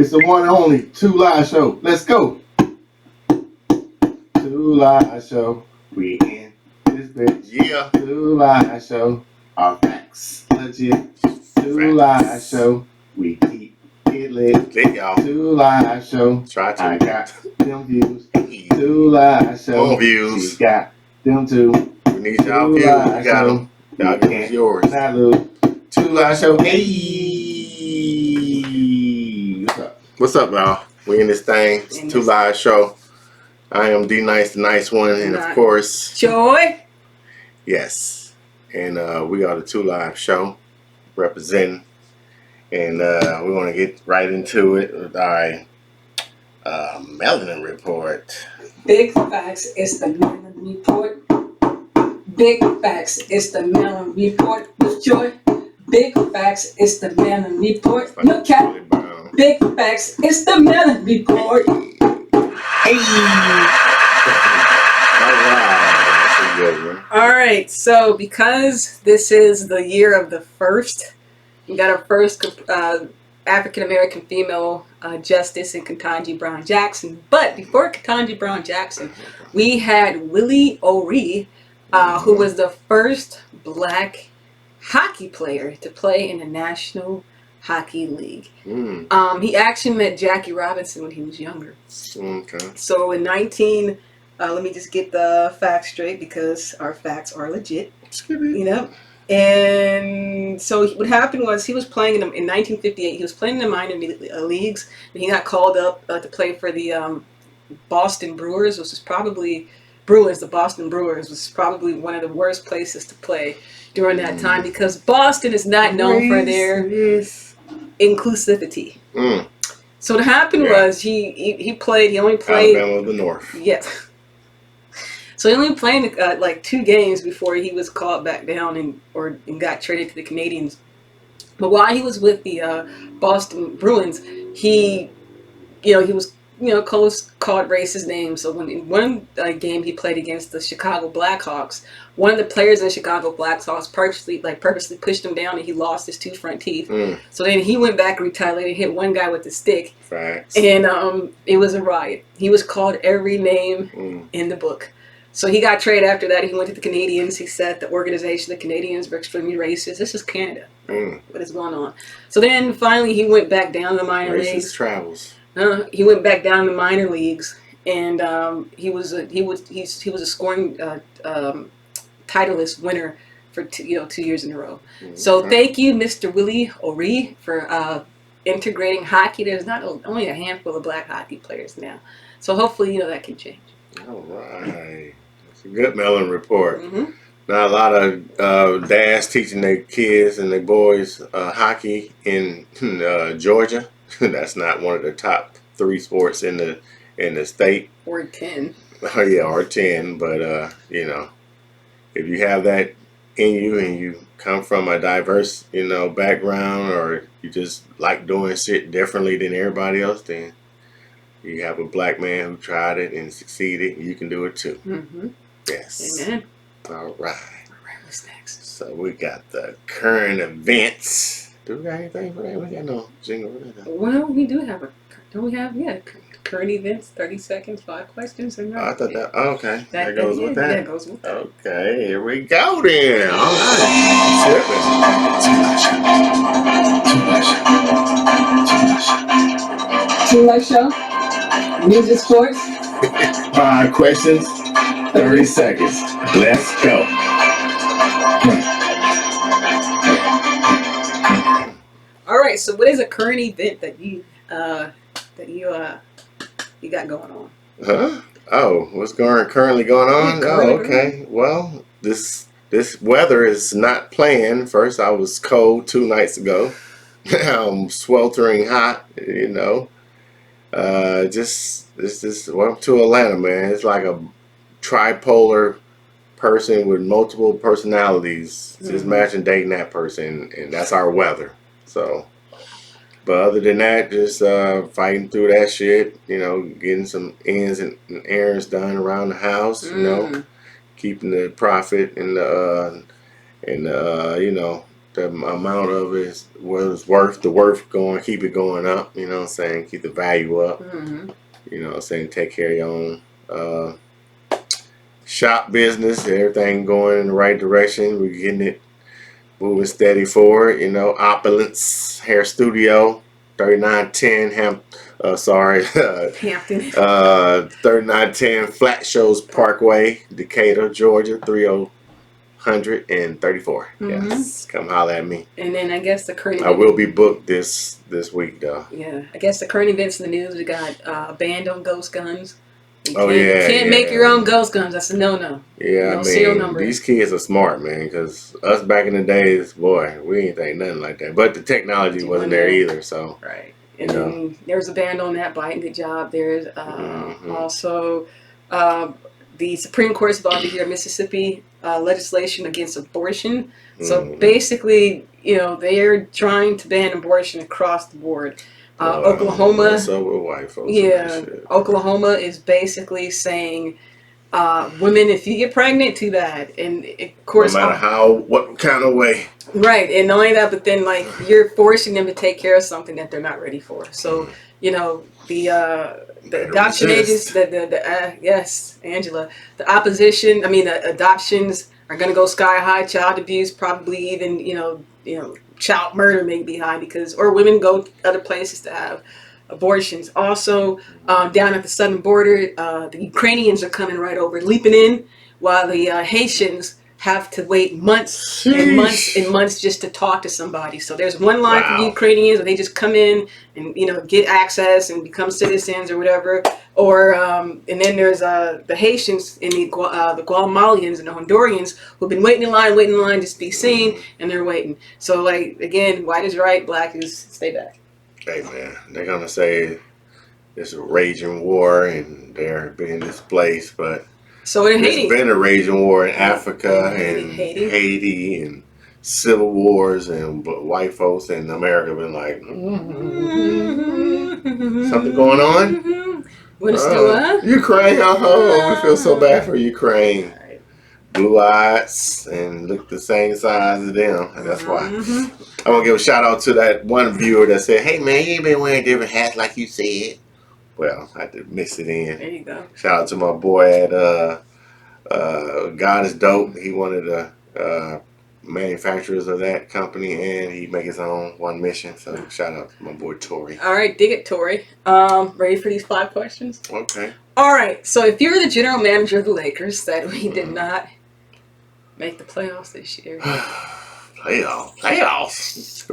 It's the one and only Two Live Show. Let's go. Two Live Show. We in this bitch. Yeah. Two Live Show. Our facts legit. Two Live Show. We keep it lit. Lit, y'all. Two Live Show. Try to. I got them views. Two Live Show. More views. She got them too. We need y'all views. You got them. Y'all give us yours. Not lose. Two Live Show. Hey. What's up, y'all? We in this thing. It's Two Live Show. I am D Nice, the nice one, and of course, Joy. Yes, and we are the Two Live Show representing, and we want to get right into it with our melanin report. Big facts. It's the melanin report. Big facts. It's the melanin report with Joy. Big facts. It's the melanin report. No cap. Big facts. It's the melanin report. Hey. All right. So because this is the year of the first, we got our first African American female justice in Ketanji Brown Jackson. But before Ketanji Brown Jackson, we had Willie O'Ree, who was the first black hockey player to play in the National Hockey League. He actually met Jackie Robinson when he was younger. Okay. So in let me just get the facts straight because our facts are legit. You know. And so what happened was he was playing in 1958. He was playing in the minor leagues, and he got called up to play for the Boston Brewers, which is probably the Boston Brewers was probably one of the worst places to play during that time because Boston is not known for their inclusivity. So what happened was he only played Alabama of the North. Yes. So he only played like 2 games before he was called back down and got traded to the Canadians. But while he was with the Boston Bruins, he was called racist names. So when in one game he played against the Chicago Blackhawks, one of the players in the Chicago Blackhawks purposely pushed him down and he lost his 2 front teeth. So then he went back and retaliated, hit one guy with a stick. Facts. And it was a riot. He was called every name in the book. So he got traded after that. He went to the Canadians. He said the organization, the Canadians, were extremely racist. This is Canada. What is going on? So then finally he went back down to the minor leagues. Travels. He went back down to the minor leagues, and he was a scoring titleist winner for 2 years in a row. So thank you, Mr. Willie O'Ree, for integrating hockey. There's not only a handful of black hockey players now, so hopefully that can change. All right. It's a good melon report. Now a lot of dads teaching their kids and their boys hockey in Georgia. That's not one of the top 3 sports in the state. Or 10. Oh yeah, or 10. But if you have that in you and you come from a diverse background, or you just like doing shit differently than everybody else, then you have a black man who tried it and succeeded. You can do it too. Yes. Amen. All right. What's next? So we got the current events. Do we got anything for that? We got no jingle for that. Well, we do have don't we have current events, 30 seconds, 5 questions, and I thought that. Okay, that goes with that. That goes with that. Okay, here we go then. All right. Too Much Show. Music, sports. 5 questions, 30 seconds. Let's go. All right. So, what is a current event that you got going on? Huh? Oh, what's currently going on? Oh, okay. Well, this weather is not playing. First, I was cold 2 nights ago. Now I'm sweltering hot. Just welcome to Atlanta, man. It's like a tripolar person with multiple personalities. Just imagine dating that person, and that's our weather. So, but other than that, just fighting through that shit. Getting some ends and errands done around the house. Keeping the profit and the the amount of it is what it's worth. The worth going, keep it going up. You know what I'm saying? Keep the value up. Mm-hmm. You know what I'm saying? Take care of your own shop business. Everything going in the right direction. We're getting it moving steady forward. You know, Opulence Hair Studio, 3910 Hampton. 3910 Flat Shows Parkway, Decatur, Georgia, 3034. Mm-hmm. Yes, come holler at me. And then I guess the current. I will be booked this week though. Yeah, I guess the current events in the news. We got a ban on ghost guns. You can't make your own ghost guns. That's a no. Yeah, no I serial mean, number. these kids are smart, man, because us back in the days, boy, we ain't think nothing like that. But the technology wasn't there either, so. Right. And then there's a ban on that bite. Good job. There's also the Supreme Court's about to hear Mississippi legislation against abortion. So basically, they're trying to ban abortion across the board. Oklahoma. What's up with white folks? Yeah, Oklahoma is basically saying, women, if you get pregnant, too bad. And of course, no matter what kind of way. Right, and not only that, but then you're forcing them to take care of something that they're not ready for. So the adoption ages, yes, Angela, the opposition. I mean, the adoptions are going to go sky high. Child abuse, probably even child murder may be high or women go to other places to have abortions. Also, down at the southern border, the Ukrainians are coming right over, leaping in, while the Haitians have to wait months and months and months just to talk to somebody. So there's one line for the Ukrainians where they just come in and get access and become citizens or whatever. Or and then there's the Haitians and the Guatemalans and the Hondurans who've been waiting in line just to be seen, and they're waiting. So again, white is right, black is stay back. Hey man, they're gonna say it's a raging war and they're being displaced, but so in Haiti, there's been a raging war in Africa and Haiti and civil wars, and but white folks in America been like, something going on. What is doing? Ukraine, we feel so bad for Ukraine. Blue eyes and look the same size as them, and that's why. I want to give a shout out to that one viewer that said, "Hey man, you ain't been wearing different hats like you said." Well, I had to mix it in. There you go. Shout out to my boy at God is Dope. He one of the manufacturers of that company, and he make his own one mission. So shout out to my boy Tori. All right, dig it, Tori. Ready for these 5 questions? Okay. All right. So if you're the general manager of the Lakers, that we did not make the playoffs this year. Playoffs.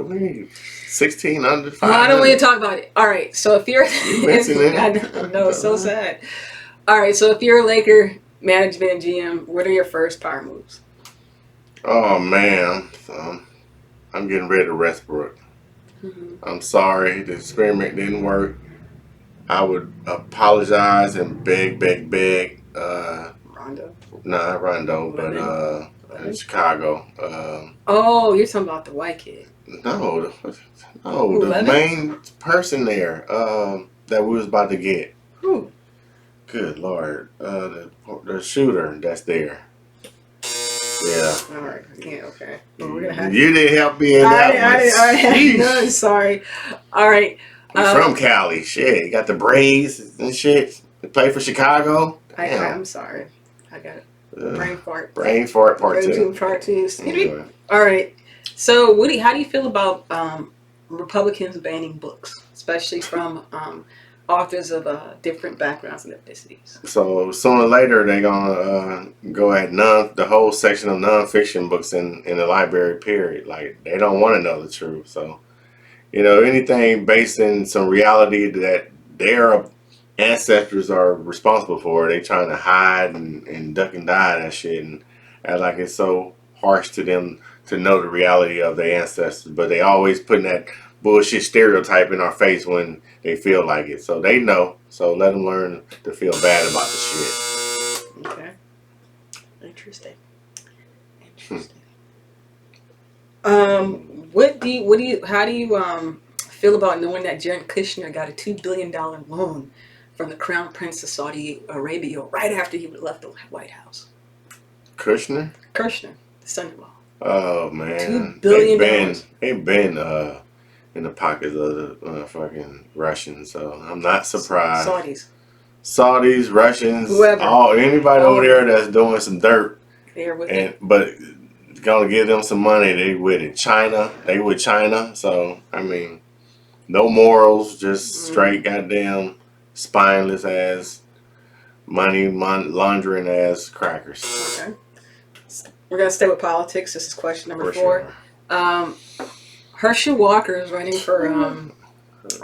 16 under 5. No, I don't want you to talk about it. All right. So if you're, I know, it's so sad. All right. So if you're a Laker management and GM, what are your first power moves? Oh man, I'm getting rid of Westbrook. I'm sorry, the experiment didn't work. I would apologize and beg. Rondo? Not Rondo, but in Chicago. Oh, you're talking about the white kid. No, the main person there that we was about to get. Who? Good Lord, the shooter that's there. Yeah. All right. Yeah. Okay. Well, we're gonna have you didn't help me in that one. No, sorry. All right. He's from Cali. Shit, he got the braids and shit. He played for Chicago. I'm sorry. I got it. Brain fart. Brain fart part 2. Part 2. Anyway. All right. So, Woody, how do you feel about Republicans banning books, especially from authors of different backgrounds and ethnicities? So sooner or later they're gonna go at the whole section of nonfiction books in the library. Period. Like they don't want to know the truth. So anything based in some reality that their ancestors are responsible for, they trying to hide and duck and die that shit and act like it's so harsh to them to know the reality of their ancestors. But they always putting that bullshit stereotype in our face when they feel like it. So they know. So let them learn to feel bad about the shit. Okay. Interesting. How do you feel about knowing that Jared Kushner got a $2 billion loan from the Crown Prince of Saudi Arabia right after he left the White House? Kushner, the son-in-law. Oh man, $2 billion. they've been in the pockets of the fucking Russians. So I'm not surprised. Saudis, Russians, whoever, anybody over there that's doing some dirt, they're with it. but gonna give them some money. They with it. China, they with China. So I mean, no morals, just straight goddamn spineless ass money laundering ass crackers. Okay. We're going to stay with politics. This is question number 4. Sure. Herschel Walker is running for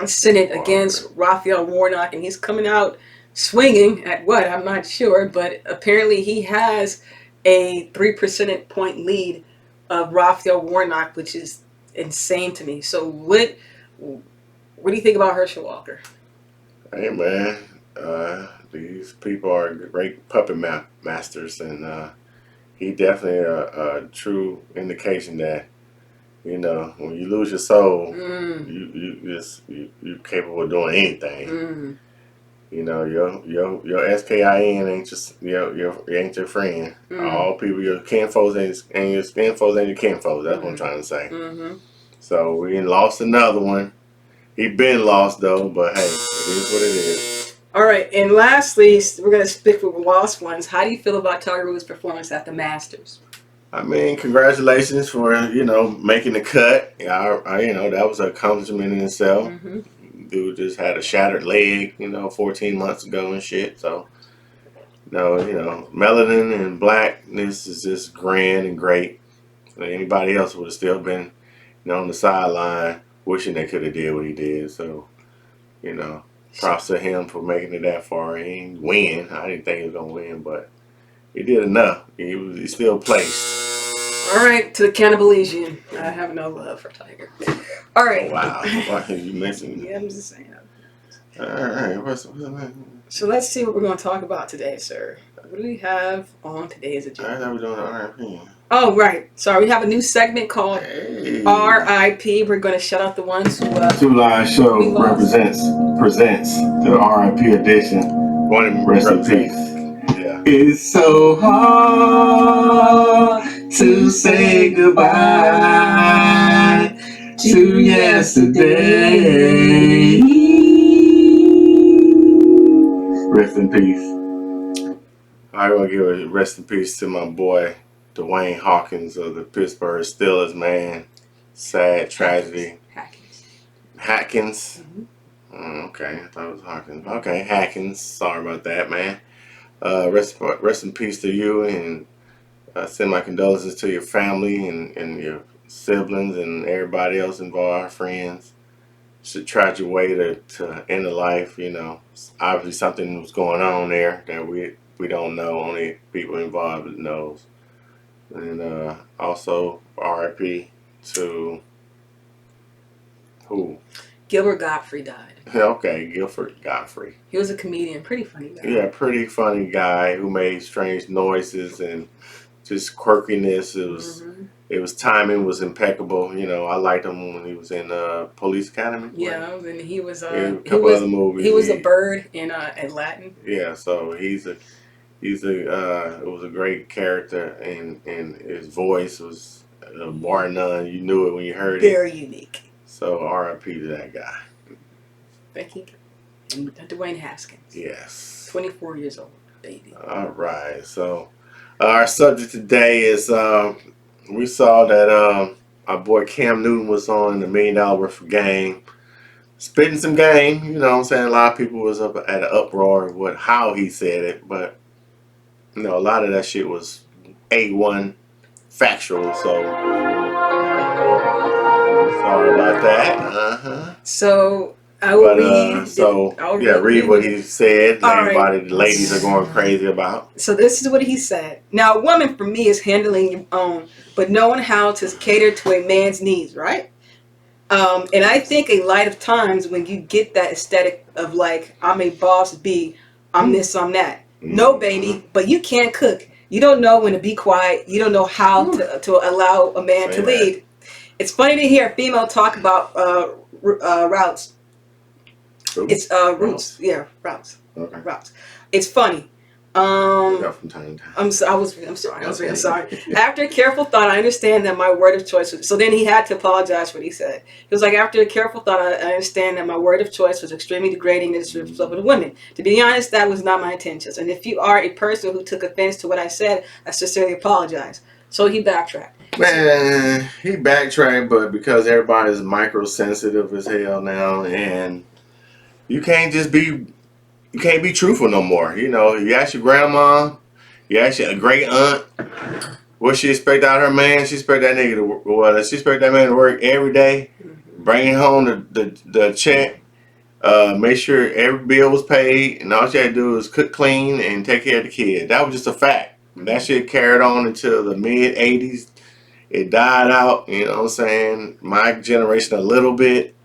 Senate against Raphael Warnock, and he's coming out swinging at what? I'm not sure, but apparently he has a 3 percentage point lead of Raphael Warnock, which is insane to me. So what do you think about Herschel Walker? Hey man, these people are great puppet masters, and he definitely a true indication that, you know, when you lose your soul, you're capable of doing anything. You know, your SKIN ain't just ain't your friend. All people, your kinfolks and your skinfolks and your kinfolks. That's what I'm trying to say. So we lost another one. He been lost though, but hey, it is what it is. All right, and lastly, we're going to stick with lost ones. How do you feel about Tiger Woods' performance at the Masters? I mean, congratulations for, you know, making the cut. You know, that was an accomplishment in itself. Dude just had a shattered leg, you know, 14 months ago and shit. So, no, you know, melanin and blackness is just grand and great. Anybody else would have still been, you know, on the sideline wishing they could have did what he did. So, you know, props to him for making it that far. He didn't win. I didn't think he was gonna win, but he did enough. He still placed. All right, to the Cannibalesian. I have no love for Tiger. All right. Oh, wow. Why you mentioned? Yeah, I'm just saying. All right. So let's see what we're going to talk about today, sir. What do we have on today's agenda? I thought we were doing RIP. Oh, right. Sorry, we have a new segment called RIP. We're going to shout out the ones who... Two Line Show presents the RIP edition. Rest in peace. Yeah. It's so hard to say goodbye to yesterday. Rest in peace. I want to give a rest in peace to my boy Dwayne Hawkins of the Pittsburgh Steelers, man. Sad tragedy. Hatkins. Okay, I thought it was Hawkins. Okay, Hatkins. Sorry about that, man. Rest in peace to you, and send my condolences to your family and your siblings and everybody else involved, our friends. It's a tragic way to end a life, you know. Obviously something was going on there that we don't know. Only people involved knows. And also RIP to who? Gilbert Gottfried died. Okay, Gilbert Gottfried. He was a comedian, pretty funny guy. Yeah, pretty funny guy who made strange noises and just quirkiness. It was timing was impeccable. You know, I liked him when he was in Police Academy. Yeah, and he was a couple other movies. He was a bird in Latin. Yeah, so it was a great character, and his voice was bar none. You knew it when you heard it. Very unique. So R.I.P. to that guy. Becky and Dwayne Haskins. Yes. 24 years old, baby. All right. So our subject today is we saw that our boy Cam Newton was on the $1 Million Worth of Game, spitting some game. You know what I'm saying? A lot of people was up at an uproar with how he said it, but you know, a lot of that shit was A1 factual. So sorry about that. So I will read. Read what he said. Everybody, the ladies are going crazy about. So this is what he said. Now, a woman for me is handling your own, but knowing how to cater to a man's needs, right? And I think a lot of times when you get that aesthetic of like, I'm a boss B, I'm this, I'm that. No, baby, but you can't cook. You don't know when to be quiet. You don't know how to allow a man to lead. It's funny to hear a female talk about routes. It's routes. Yeah, routes. Okay. Routes. It's funny. From time to time. I'm sorry. After careful thought, I understand that my word of choice was, so then he had to apologize for what he said. He was like, after a careful thought, I understand that my word of choice was extremely degrading and disrespectful to women. To be honest, that was not my intentions. And if you are a person who took offense to what I said, I sincerely apologize. So he backtracked. Man, he backtracked, but because everybody's microsensitive as hell now, and you can't be truthful no more. You know, you ask your grandma, you ask your great aunt, what she expect out of her man. She expect that nigga to work. Well, she expect that man to work every day, bringing home the check, make sure every bill was paid, and all she had to do was cook, clean, and take care of the kid. That was just a fact. That shit carried on until the mid '80s. It died out. You know what I'm saying? My generation a little bit.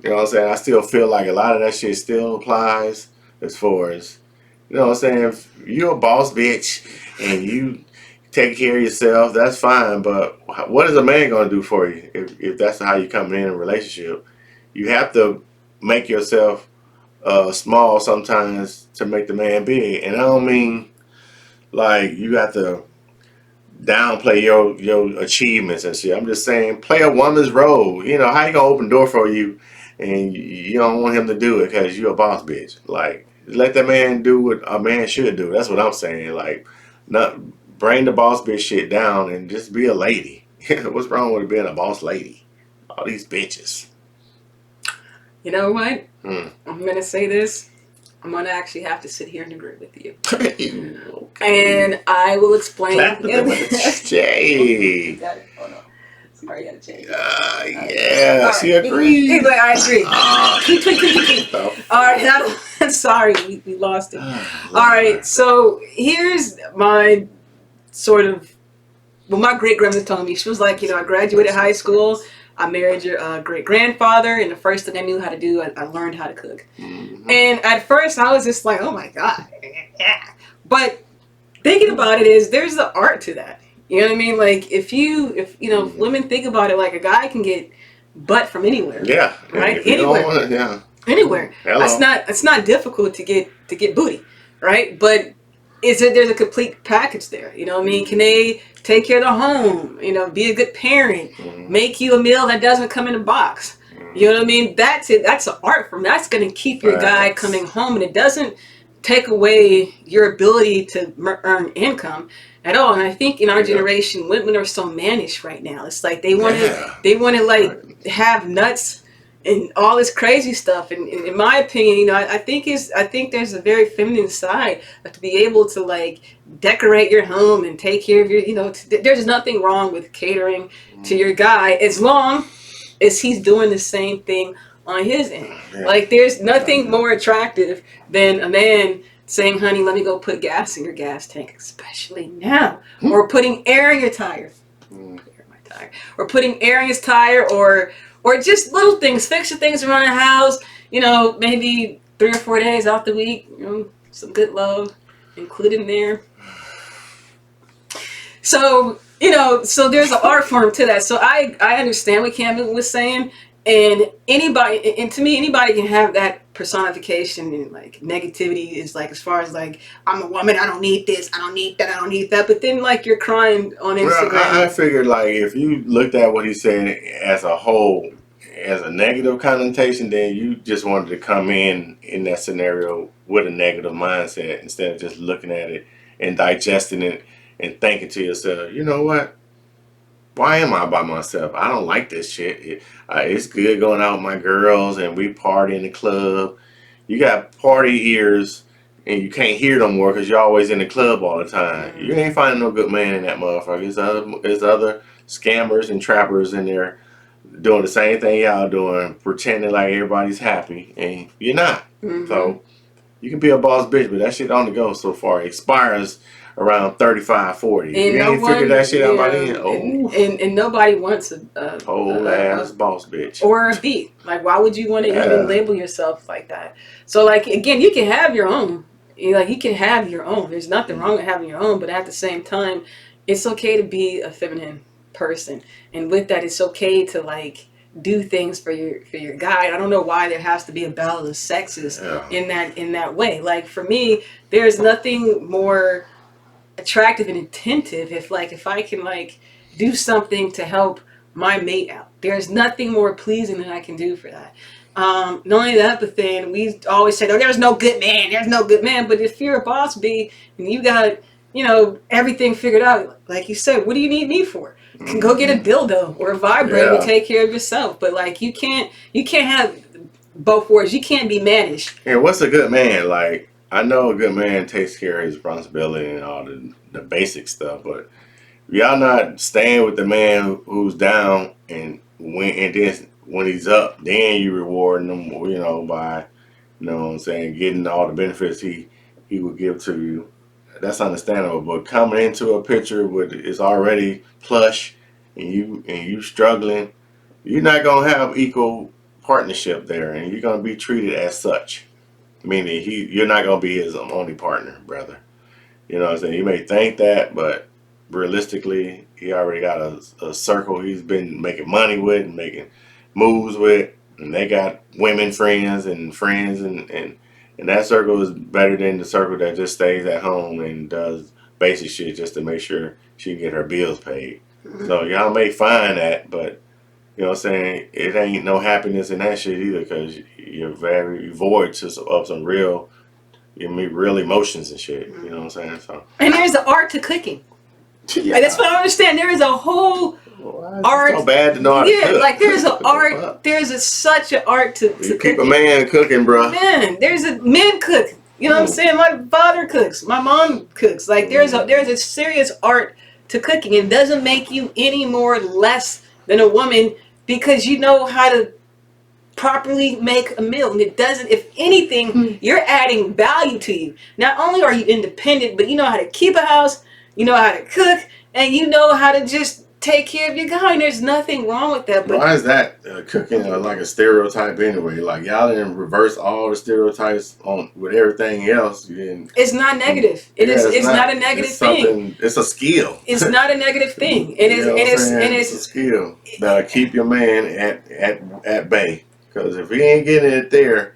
You know what I'm saying? I still feel like a lot of that shit still applies as far as, you know what I'm saying? If you're a boss bitch and you take care of yourself, that's fine. But what is a man going to do for you if that's how you come in a relationship? You have to make yourself small sometimes to make the man big. And I don't mean like you have to downplay your achievements and shit. I'm just saying play a woman's role. You know, how you going to open the door for you and you don't want him to do it because you're a boss bitch. Like, let that man do what a man should do. That's what I'm saying. Like, not bring the boss bitch shit down and just be a lady. What's wrong with being a boss lady? All these bitches. You know what? I'm going to say this. I'm going to actually have to sit here and agree with you. Okay. And I will explain. Jay. Got it. Oh, no. Sorry, I got to change. Yeah, Right. she agreed. He's like, I agree. All right, I'm sorry, we lost it. All right, so here's my sort of, well, my great-grandmother told me. She was like, you know, I graduated high school. I married your great-grandfather, and the first thing I knew how to do, I learned how to cook. Mm-hmm. And at first, I was just like, oh, my God. But thinking about it is, there's the art to that. You know what I mean? Like, if women think about it, like, a guy can get butt from anywhere. Yeah. Right? If you Anywhere. don't want it, yeah. Anywhere. Hello. It's not difficult to get booty, right? But there's a complete package there. You know what I mean? Can they take care of the home? You know, be a good parent, make you a meal that doesn't come in a box. You know what I mean? That's it. That's an art form. That's going to keep your guy coming home, and it doesn't take away your ability to earn income at all. And I think in our generation, women are so mannish right now. It's like they want to like have nuts and all this crazy stuff. And in my opinion, you know, I think there's a very feminine side to be able to like decorate your home and take care of your, you know, there's nothing wrong with catering to your guy as long as he's doing the same thing on his end. Like, there's nothing more attractive than a man saying, honey, let me go put gas in your gas tank, especially now. Or putting air in your tire. Or putting air in his tire, or just little things, fixing things around the house, you know, maybe 3 or 4 days out the week, you know, some good love included in there. So, you know, so there's an art form to that. So I understand what Cameron was saying, and to me, anybody can have that personification, and like negativity is like, as far as like, I'm a woman, I don't need this, I don't need that, I don't need that. But then like you're crying on Instagram. Well, I figured like if you looked at what he said as a whole, as a negative connotation, then you just wanted to come in that scenario with a negative mindset instead of just looking at it and digesting it and thinking to yourself, you know what? Why am I by myself? I don't like this shit. It's good going out with my girls and we party in the club. You got party ears and you can't hear no more because you're always in the club all the time. You ain't finding no good man in that motherfucker. There's other scammers and trappers in there doing the same thing y'all doing, pretending like everybody's happy, and you're not. So you can be a boss bitch, but that shit only goes so far. It expires around 35, 40. And you ain't figured that shit out by then. And nobody wants a whole ass boss bitch. Or a beat. Like, why would you want to even label yourself like that? So, like, again, you can have your own. You can have your own. There's nothing wrong with having your own, but at the same time, it's okay to be a feminine person. And with that, it's okay to, like, do things for your guy. I don't know why there has to be a battle of the sexes in that way. Like for me, there's nothing more attractive and attentive if I can like do something to help my mate out. There's nothing more pleasing than I can do for that. Not only that, but then we always say, "Oh, there's no good man. There's no good man." But if you're a boss B and you got everything figured out, like you said, what do you need me for? You can go get a dildo or a vibrator and take care of yourself. But like you can't have both words. You can't be managed. And what's a good man? Like, I know a good man takes care of his responsibility and all the basic stuff, but y'all not staying with the man who's down and then when he's up, then you rewarding him, by, what I'm saying, getting all the benefits he would give to you. That's understandable. But coming into a picture with it's already plush and you struggling, you're not gonna have equal partnership there, and you're gonna be treated as such. Meaning you're not gonna be his only partner, brother. You know what I'm saying? You may think that, but realistically, he already got a circle he's been making money with and making moves with, and they got women friends, and that circle is better than the circle that just stays at home and does basic shit just to make sure she can get her bills paid. So y'all may find that, but you know what I'm saying, it ain't no happiness in that shit either, because you're very void of some real emotions and shit. You know what I'm saying? So. And there's an art to cooking. Yeah. Like, that's what I understand. There is a whole art. It's so bad to know how to cook. Like there's an art. There's such an art to you keep cooking. A man cooking, bro. Man, men cook. You know what I'm saying? My father cooks. My mom cooks. Like there's a serious art to cooking. It doesn't make you any more less than a woman because you know how to properly make a meal. And it doesn't, if anything, you're adding value to you. Not only are you independent, but you know how to keep a house, you know how to cook, and you know how to just take care of your guy. And there's nothing wrong with that. But why is that cooking like a stereotype anyway? Like y'all didn't reverse all the stereotypes with everything else. It's not negative. It's not a negative thing. It's a skill. It's not a negative thing. It's a skill that'll keep your man at bay. Because if he ain't getting it there,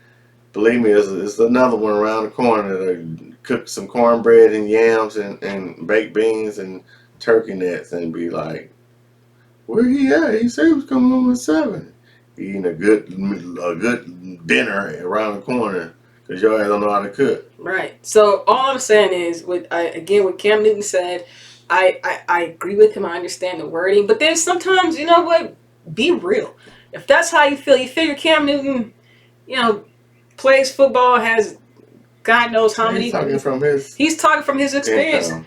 believe me, it's another one around the corner to cook some cornbread and yams and baked beans and turkey necks and be like, where he at? He said he was coming home at 7. Eating a good dinner around the corner because y'all don't know how to cook. Right. So all I'm saying is, what Cam Newton said, I agree with him. I understand the wording, but then sometimes, you know what? Be real. If that's how you figure Cam Newton, plays football, has God knows how many. He's talking from his experience. Income.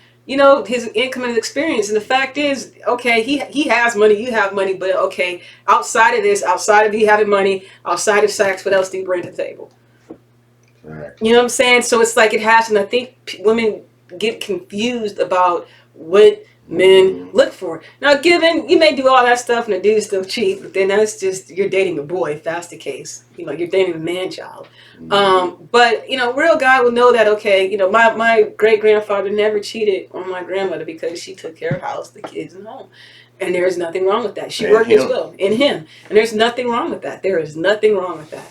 His income and experience. And the fact is, okay, he has money, you have money, but okay, outside of this, outside of you having money, outside of sex, what else do you bring to the table? Exactly. You know what I'm saying? So it's like it has, and I think women get confused about what men look for. Now, given you may do all that stuff and the dude's still cheap, but then that's just you're dating a boy if that's the case. You're dating a man child. But real guy will know that. Okay, my great grandfather never cheated on my grandmother because she took care of house, the kids, and home, and there is nothing wrong with that. She worked as well in him, and there's nothing wrong with that. There is nothing wrong with that.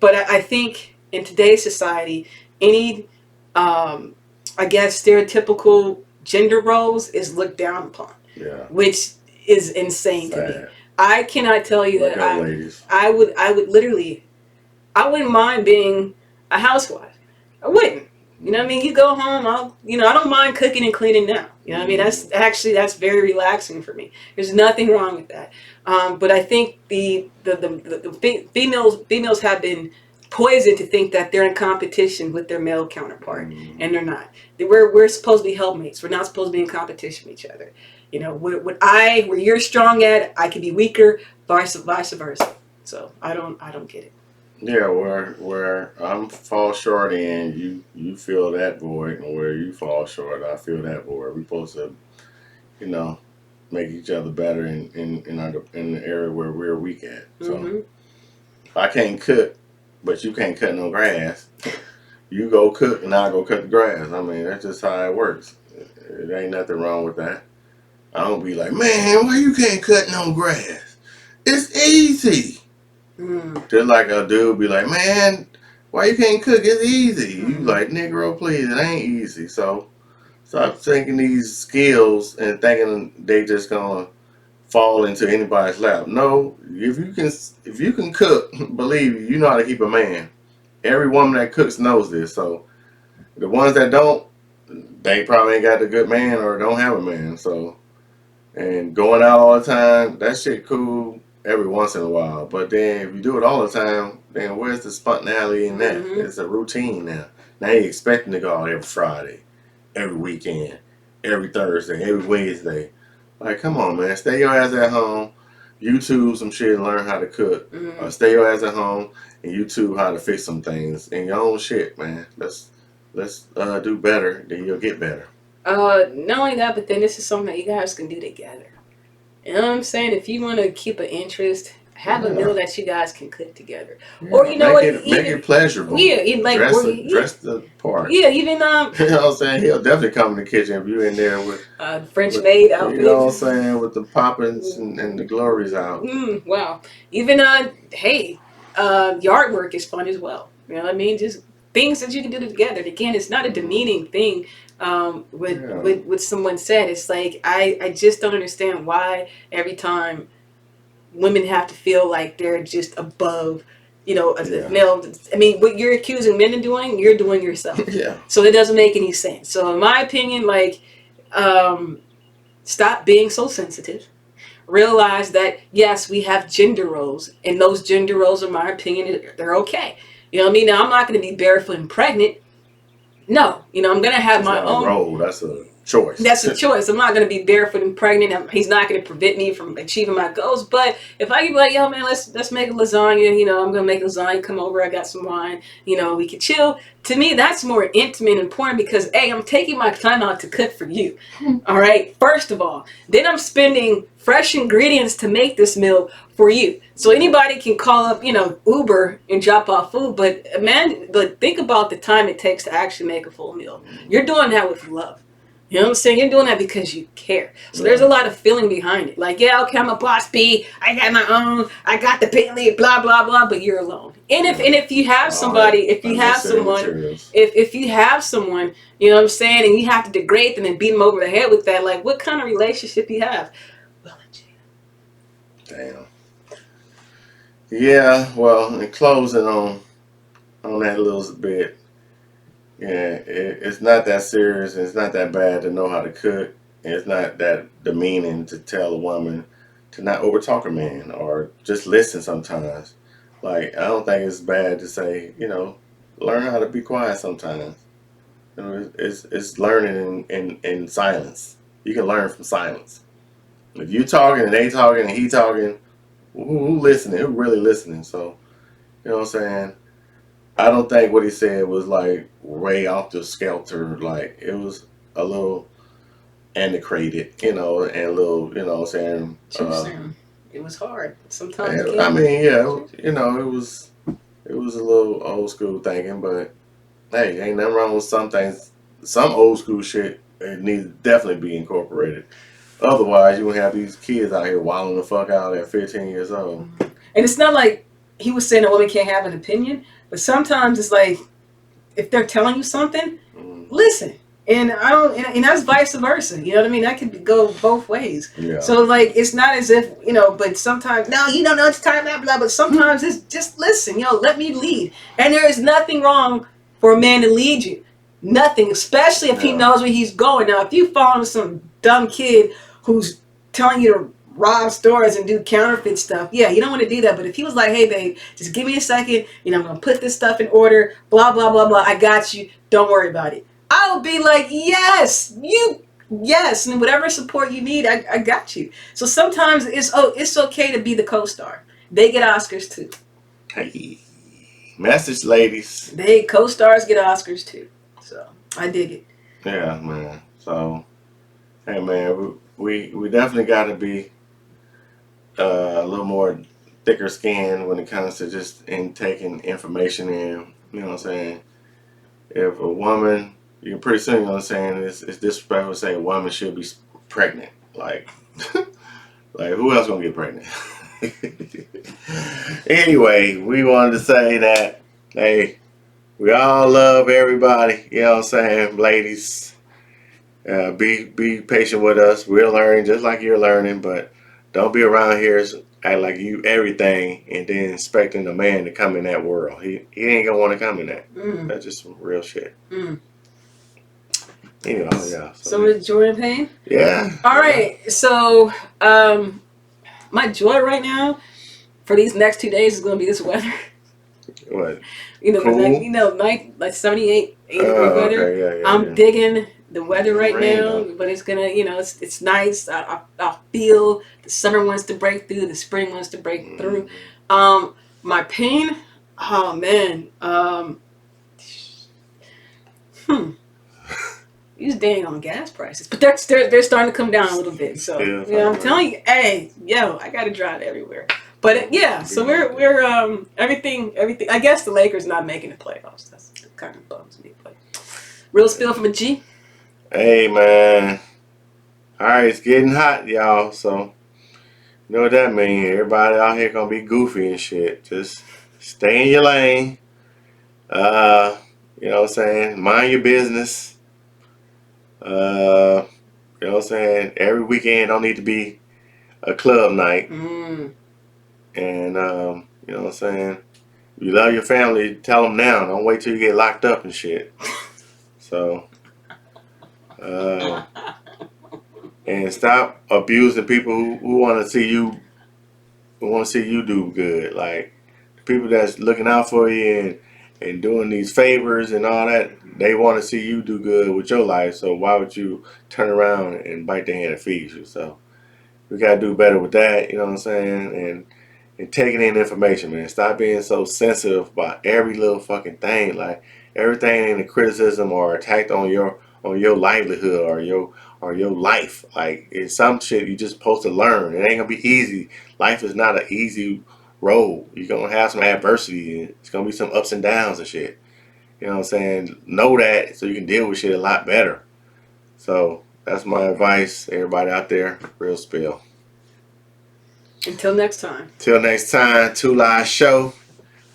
But I think in today's society, any stereotypical gender roles is looked down upon, which is insane to me. I cannot tell you that I wouldn't mind being a housewife. I wouldn't. You know what I mean? You go home, I don't mind cooking and cleaning now. You know what I mean? That's very relaxing for me. There's nothing wrong with that. But I think the females have been poisoned to think that they're in competition with their male counterpart, and they're not. We're supposed to be helpmates. We're not supposed to be in competition with each other. Where you're strong at, I can be weaker, vice versa. So I don't get it. Yeah, where I'm fall short and you feel that void, and where you fall short, I feel that void. We're supposed to, make each other better in the area where we're weak at. So if I can't cook, but you can't cut no grass, you go cook and I go cut the grass. I mean, that's just how it works. It ain't nothing wrong with that. I don't be like, man, why you can't cut no grass? It's easy. Mm. Just like a dude be like, man, why you can't cook? It's easy. You Mhm. like, Negro, please, it ain't easy. So stop thinking these skills and thinking they just gonna fall into anybody's lap. No, if you can cook, believe you know how to keep a man. Every woman that cooks knows this. So the ones that don't, they probably ain't got a good man or don't have a man. So and going out all the time, that shit cool every once in a while. But then if you do it all the time, then where's the spontaneity in that? Mhm. It's a routine now. Now you're expecting to go out every Friday, every weekend, every Thursday, every Wednesday. Like, come on, man. Stay your ass at home. YouTube some shit and learn how to cook. Or Mhm. stay your ass at home and YouTube how to fix some things in your own shit, man. Let's do better, then you'll get better. Not only that, but then this is something that you guys can do together. You know what I'm saying? If you want to keep an interest, have a meal Yeah. that you guys can cook together. Or Yeah, you know what? make it Even pleasurable. yeah, even like or Dress the part. yeah, even You know what I'm saying? He'll definitely come in the kitchen if you in there French with maid you know outfit. what I'm saying, with the poppins and the glories out. Wow. Even hey, yard work is fun as well. You know what I mean? Just things that you can do together. Again, it's not a demeaning thing. Yeah. With someone said, it's like I just don't understand why every time women have to feel like they're just above, a Yeah. male. I mean, what you're accusing men of doing, you're doing yourself. Yeah. So it doesn't make any sense. So in my opinion, like, stop being so sensitive. Realize that yes, we have gender roles, and those gender roles, in my opinion, they're okay. You know what I mean? Now I'm not going to be barefoot and pregnant. No, I'm going to have That's my not a own. role, that's a choice. That's a choice. I'm not going to be barefoot and pregnant. He's not going to prevent me from achieving my goals. But if I can be like, yo, man, let's make a lasagna. I'm going to make lasagna. Come over. I got some wine. We could chill. To me, that's more intimate and important because, A, I'm taking my time out to cook for you. All right. First of all, then I'm spending fresh ingredients to make this meal for you. So anybody can call up, Uber and drop off food. But man, think about the time it takes to actually make a full meal. You're doing that with love. You know what I'm saying? You're doing that because you care. So there's a Yeah. lot of feeling behind it. Like, yeah, okay, I'm a boss B. I got my own. I got the Bentley, blah, blah, blah, but you're alone. And if you have All somebody, that if you have unnecessary someone, materials. if you have someone, you know what I'm saying, and you have to degrade them and beat them over the head with that, like, what kind of relationship you have? Well, Damn. Yeah, well, in closing on that little bit, yeah, it's not that serious. It's not that bad to know how to cook. It's not that demeaning to tell a woman to not overtalk a man or just listen sometimes. Like, I don't think it's bad to say, learn how to be quiet sometimes. It's learning in silence. You can learn from silence. If you talking and they talking and he talking, who listening? Who really listening? So, you know what I'm saying? I don't think what he said was like way off the skelter. Like it was a little antiquated, and a little, what I'm saying. Truth serum. It was hard. Sometimes it I can be. mean, yeah, it was a little old school thinking, but hey, ain't nothing wrong with some things. Some old school shit it needs to definitely be incorporated. Otherwise, you gonna have these kids out here wilding the fuck out at 15 years old. And it's not like he was saying a woman can't have an opinion, but sometimes it's like if they're telling you something, Mm, listen. And I don't, and that's vice versa. You know what I mean? That could go both ways. yeah, So like, it's not as if but sometimes no, you don't know it's time, blah blah. But sometimes it's just listen. Let me lead. And there is nothing wrong for a man to lead you. Nothing, especially if he yeah, knows where he's going. Now, if you follow some dumb kid who's telling you to rob stores and do counterfeit stuff, yeah, you don't want to do that. But if he was like, hey babe, just give me a second, I'm gonna put this stuff in order, blah blah blah blah, I got you, don't worry about it, I would be like, yes, and whatever support you need, I got you. So sometimes it's okay to be the co-star. They get Oscars too. hey, message, ladies. They co-stars get Oscars too. So I dig it. Yeah, man. So, hey, man, we definitely got to be a little more thicker skin when it comes to just in taking information in. You know what I'm saying? If a woman, you're pretty soon, you know what I'm saying, it's disrespectful to say a woman should be pregnant. Like, like who else gonna get pregnant? Anyway, we wanted to say that, hey, we all love everybody. You know what I'm saying, ladies? Be patient with us. We're learning just like you're learning, but don't be around here act like you everything and then expecting a man to come in that world. He ain't gonna want to come in that. That's just some real shit. Anyway, yeah. So is Jordan Payne? Yeah. All right. So my joy right now for these next 2 days is gonna be this weather. What? Cool. Like 78, 80 degree weather. Okay, yeah. I'm digging the weather right Rain, now, though. but it's gonna, it's nice. I feel the summer wants to break through, the spring wants to break through. My pain, oh man, these dang on gas prices, but they're starting to come down a little bit. So I'm telling you, hey, I got to drive everywhere. But so we're everything. I guess the Lakers not making the playoffs. That's kind of bums me. But real spill from a G. Hey man, all right, it's getting hot, y'all. So you know what that means? Everybody out here gonna be goofy and shit. Just stay in your lane. You know what I'm saying? Mind your business. You know what I'm saying? Every weekend don't need to be a club night. And you know what I'm saying? If you love your family, tell them now. Don't wait till you get locked up and shit. So, and stop abusing people who want to see you do good. Like the people that's looking out for you and doing these favors and all that, they want to see you do good with your life. So why would you turn around and bite their hand and feed you? So we gotta do better with that. You know what I'm saying? And taking in information, man. Stop being so sensitive about every little fucking thing. Like everything in a criticism or attacked on your livelihood or your life. Like it's some shit you just supposed to learn. It ain't gonna be easy. Life is not an easy road. You're gonna have some adversity. It's gonna be some ups and downs and shit. You know what I'm saying? Know that so you can deal with shit a lot better. So that's my advice, everybody out there. Real spill. Until next time. Till next time, 2 Live Show.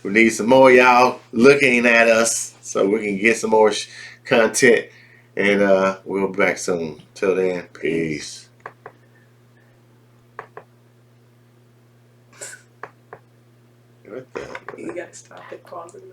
We need some more y'all looking at us so we can get some more content. And we'll be back soon. Till then, peace. What the? You gotta stop it, pause it.